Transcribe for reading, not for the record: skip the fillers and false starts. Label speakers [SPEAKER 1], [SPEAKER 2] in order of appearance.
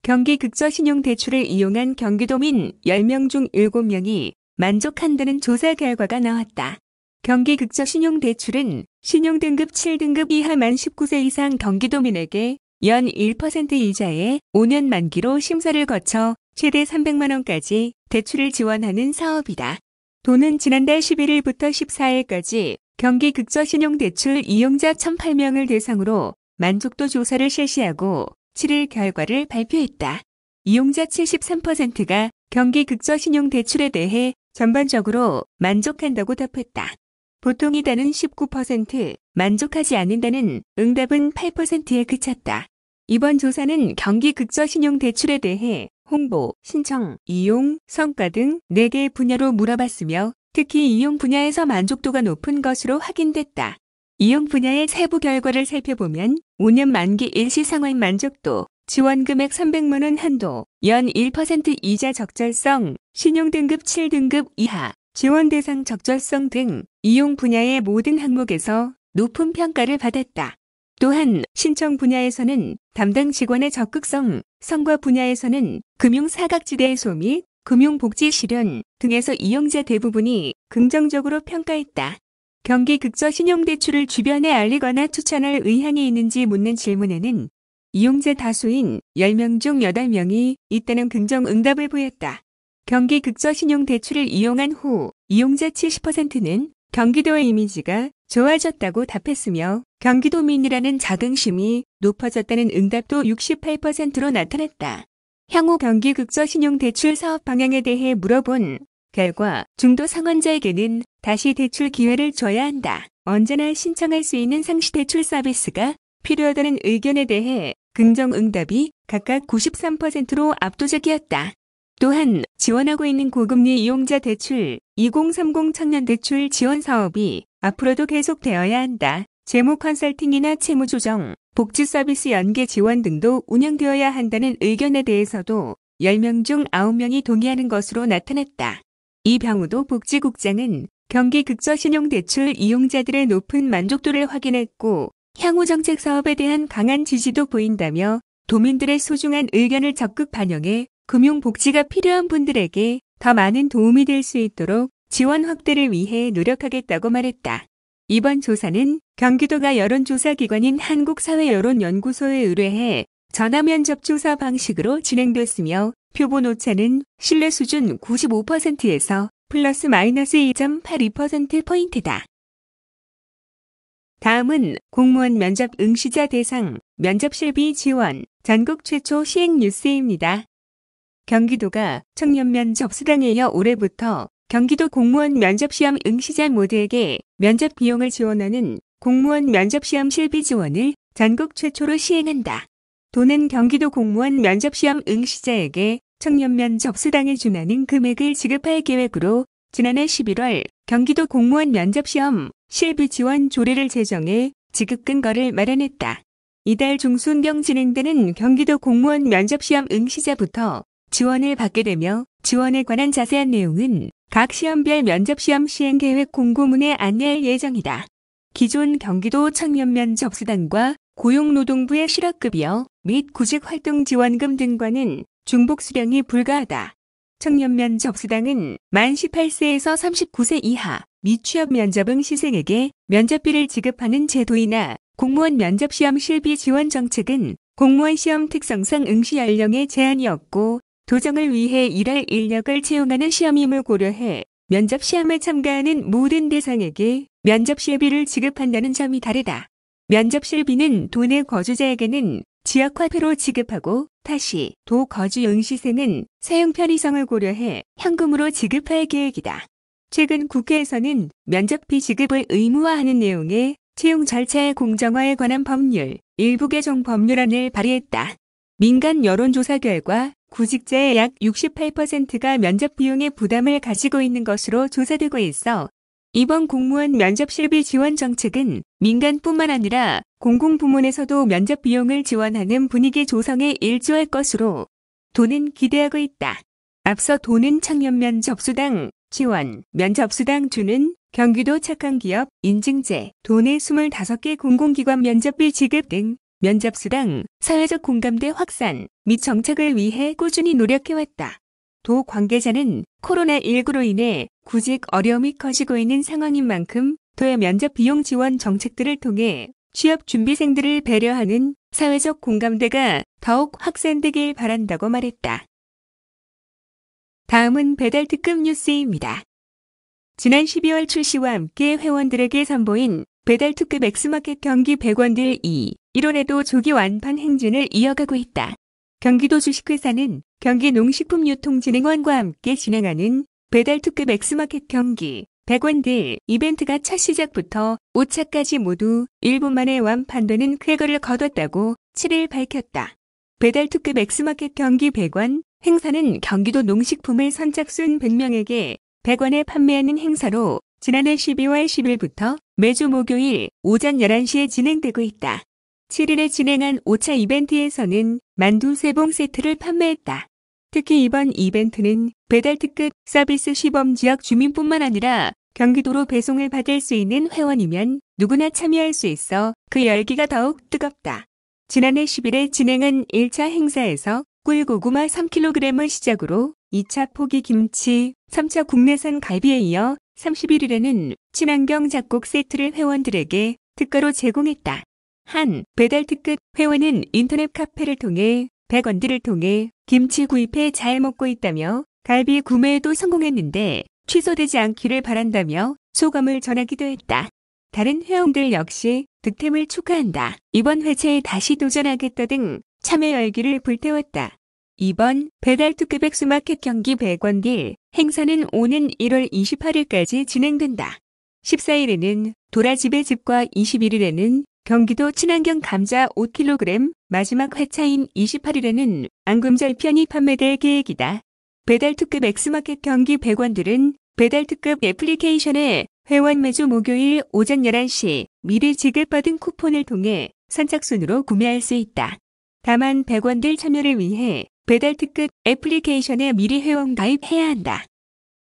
[SPEAKER 1] 경기극저신용대출을 이용한 경기도민 10명 중 7명이 만족한다는 조사 결과가 나왔다. 경기극저신용대출은 신용등급 7등급 이하 만 19세 이상 경기도민에게 연 1% 이자에 5년 만기로 심사를 거쳐 최대 300만 원까지 대출을 지원하는 사업이다. 도는 지난달 11일부터 14일까지 경기극저신용대출 이용자 1,008명을 대상으로 만족도 조사를 실시하고 7일 결과를 발표했다. 이용자 73%가 경기극저신용대출에 대해 전반적으로 만족한다고 답했다. 보통이다는 19%, 만족하지 않는다는 응답은 8%에 그쳤다. 이번 조사는 경기극저신용대출에 대해 홍보, 신청, 이용, 성과 등 4개 분야로 물어봤으며 특히 이용 분야에서 만족도가 높은 것으로 확인됐다. 이용 분야의 세부 결과를 살펴보면 5년 만기 일시 상환 만족도, 지원금액 300만 원 한도, 연 1% 이자 적절성, 신용등급 7등급 이하, 지원 대상 적절성 등 이용 분야의 모든 항목에서 높은 평가를 받았다. 또한 신청 분야에서는 담당 직원의 적극성, 성과 분야에서는 금융사각지대 해소 및 금융복지 실현 등에서 이용자 대부분이 긍정적으로 평가했다. 경기극저신용대출을 주변에 알리거나 추천할 의향이 있는지 묻는 질문에는 이용자 다수인 10명 중 8명이 있다는 긍정 응답을 보였다. 경기극저신용대출을 이용한 후 이용자 70%는 경기도의 이미지가 좋아졌다고 답했으며 경기도민이라는 자긍심이 높아졌다는 응답도 68%로 나타났다. 향후 경기극저신용대출 사업 방향에 대해 물어본 결과 중도 상환자에게는 다시 대출 기회를 줘야 한다. 언제나 신청할 수 있는 상시대출 서비스가 필요하다는 의견에 대해 긍정 응답이 각각 93%로 압도적이었다. 또한 지원하고 있는 고금리 이용자 대출 2030 청년 대출 지원 사업이 앞으로도 계속되어야 한다. 재무 컨설팅이나 채무 조정, 복지 서비스 연계 지원 등도 운영되어야 한다는 의견에 대해서도 10명 중 9명이 동의하는 것으로 나타났다. 이병우도 복지국장은 경기극저신용대출 이용자들의 높은 만족도를 확인했고 향후 정책 사업에 대한 강한 지지도 보인다며 도민들의 소중한 의견을 적극 반영해 금융복지가 필요한 분들에게 더 많은 도움이 될 수 있도록 지원 확대를 위해 노력하겠다고 말했다. 이번 조사는 경기도가 여론조사기관인 한국사회여론연구소에 의뢰해 전화면접 조사 방식으로 진행됐으며 표본 오차는 신뢰 수준 95%에서 플러스 마이너스 2.82%포인트다. 다음은 공무원 면접 응시자 대상 면접 실비 지원 전국 최초 시행 뉴스입니다. 경기도가 청년 면접 수당에 이어 올해부터 경기도 공무원 면접시험 응시자 모두에게 면접 비용을 지원하는 공무원 면접시험 실비 지원을 전국 최초로 시행한다. 도는 경기도 공무원 면접시험 응시자에게 청년 면접 수당에 준하는 금액을 지급할 계획으로 지난해 11월 경기도 공무원 면접시험 실비 지원 조례를 제정해 지급 근거를 마련했다. 이달 중순경 진행되는 경기도 공무원 면접시험 응시자부터 지원을 받게 되며 지원에 관한 자세한 내용은 각 시험별 면접시험 시행계획 공고문에 안내할 예정이다. 기존 경기도 청년 면접수당과 고용노동부의 실업급여 및 구직활동지원금 등과는 중복 수령이 불가하다. 청년 면접수당은 만 18세에서 39세 이하 미취업 면접 응시생에게 면접비를 지급하는 제도이나 공무원 면접시험 실비 지원 정책은 공무원 시험 특성상 응시 연령에 제한이 없고 도정을 위해 일할 인력을 채용하는 시험임을 고려해 면접 시험에 참가하는 모든 대상에게 면접 실비를 지급한다는 점이 다르다. 면접 실비는 도내 거주자에게는 지역화폐로 지급하고 다시 도 거주 응시생은 사용 편의성을 고려해 현금으로 지급할 계획이다. 최근 국회에서는 면접비 지급을 의무화하는 내용의 채용 절차의 공정화에 관한 법률 일부 개정 법률안을 발의했다. 민간 여론조사 결과 구직자의 약 68%가 면접 비용의 부담을 가지고 있는 것으로 조사되고 있어 이번 공무원 면접 실비 지원 정책은 민간뿐만 아니라 공공부문에서도 면접 비용을 지원하는 분위기 조성에 일조할 것으로 도는 기대하고 있다. 앞서 도는 청년 면접수당 지원, 면접수당 주는 경기도 착한기업 인증제, 도내 25개 공공기관 면접비 지급 등 면접수당, 사회적 공감대 확산 및 정착을 위해 꾸준히 노력해왔다. 도 관계자는 코로나19로 인해 구직 어려움이 커지고 있는 상황인 만큼 도의 면접 비용 지원 정책들을 통해 취업 준비생들을 배려하는 사회적 공감대가 더욱 확산되길 바란다고 말했다. 다음은 배달 특급 뉴스입니다. 지난 12월 출시와 함께 회원들에게 선보인 배달 특급 엑스마켓 경기 100원딜 1월에도 조기 완판 행진을 이어가고 있다. 경기도 주식회사는 경기농식품유통진흥원과 함께 진행하는 배달 특급 엑스마켓 경기 100원딜 이벤트가 첫 시작부터 5차까지 모두 1분 만에 완판되는 쾌거를 거뒀다고 7일 밝혔다. 배달 특급 엑스마켓 경기 100원 행사는 경기도 농식품을 선착순 100명에게 100원에 판매하는 행사로 지난해 12월 10일부터 매주 목요일 오전 11시에 진행되고 있다. 7일에 진행한 5차 이벤트에서는 만두 3봉 세트를 판매했다. 특히 이번 이벤트는 배달 특급 서비스 시범 지역 주민뿐만 아니라 경기도로 배송을 받을 수 있는 회원이면 누구나 참여할 수 있어 그 열기가 더욱 뜨겁다. 지난해 10일에 진행한 1차 행사에서 꿀고구마 3kg을 시작으로 2차 포기 김치, 3차 국내산 갈비에 이어 31일에는 친환경 잡곡 세트를 회원들에게 특가로 제공했다. 한 배달 특급 회원은 인터넷 카페를 통해 100원들을 통해 김치 구입해 잘 먹고 있다며 갈비 구매에도 성공했는데 취소되지 않기를 바란다며 소감을 전하기도 했다. 다른 회원들 역시 득템을 축하한다. 이번 회차에 다시 도전하겠다 등 참여 열기를 불태웠다. 이번 배달 특급 엑스마켓 경기 100원딜 행사는 오는 1월 28일까지 진행된다. 14일에는 도라지배 집과 21일에는 경기도 친환경 감자 5kg, 마지막 회차인 28일에는 앙금절 편이 판매될 계획이다. 배달 특급 엑스마켓 경기 100원들은 배달 특급 애플리케이션에 회원 매주 목요일 오전 11시 미리 지급받은 쿠폰을 통해 선착순으로 구매할 수 있다. 다만 100원들 참여를 위해 배달 특급 애플리케이션에 미리 회원 가입해야 한다.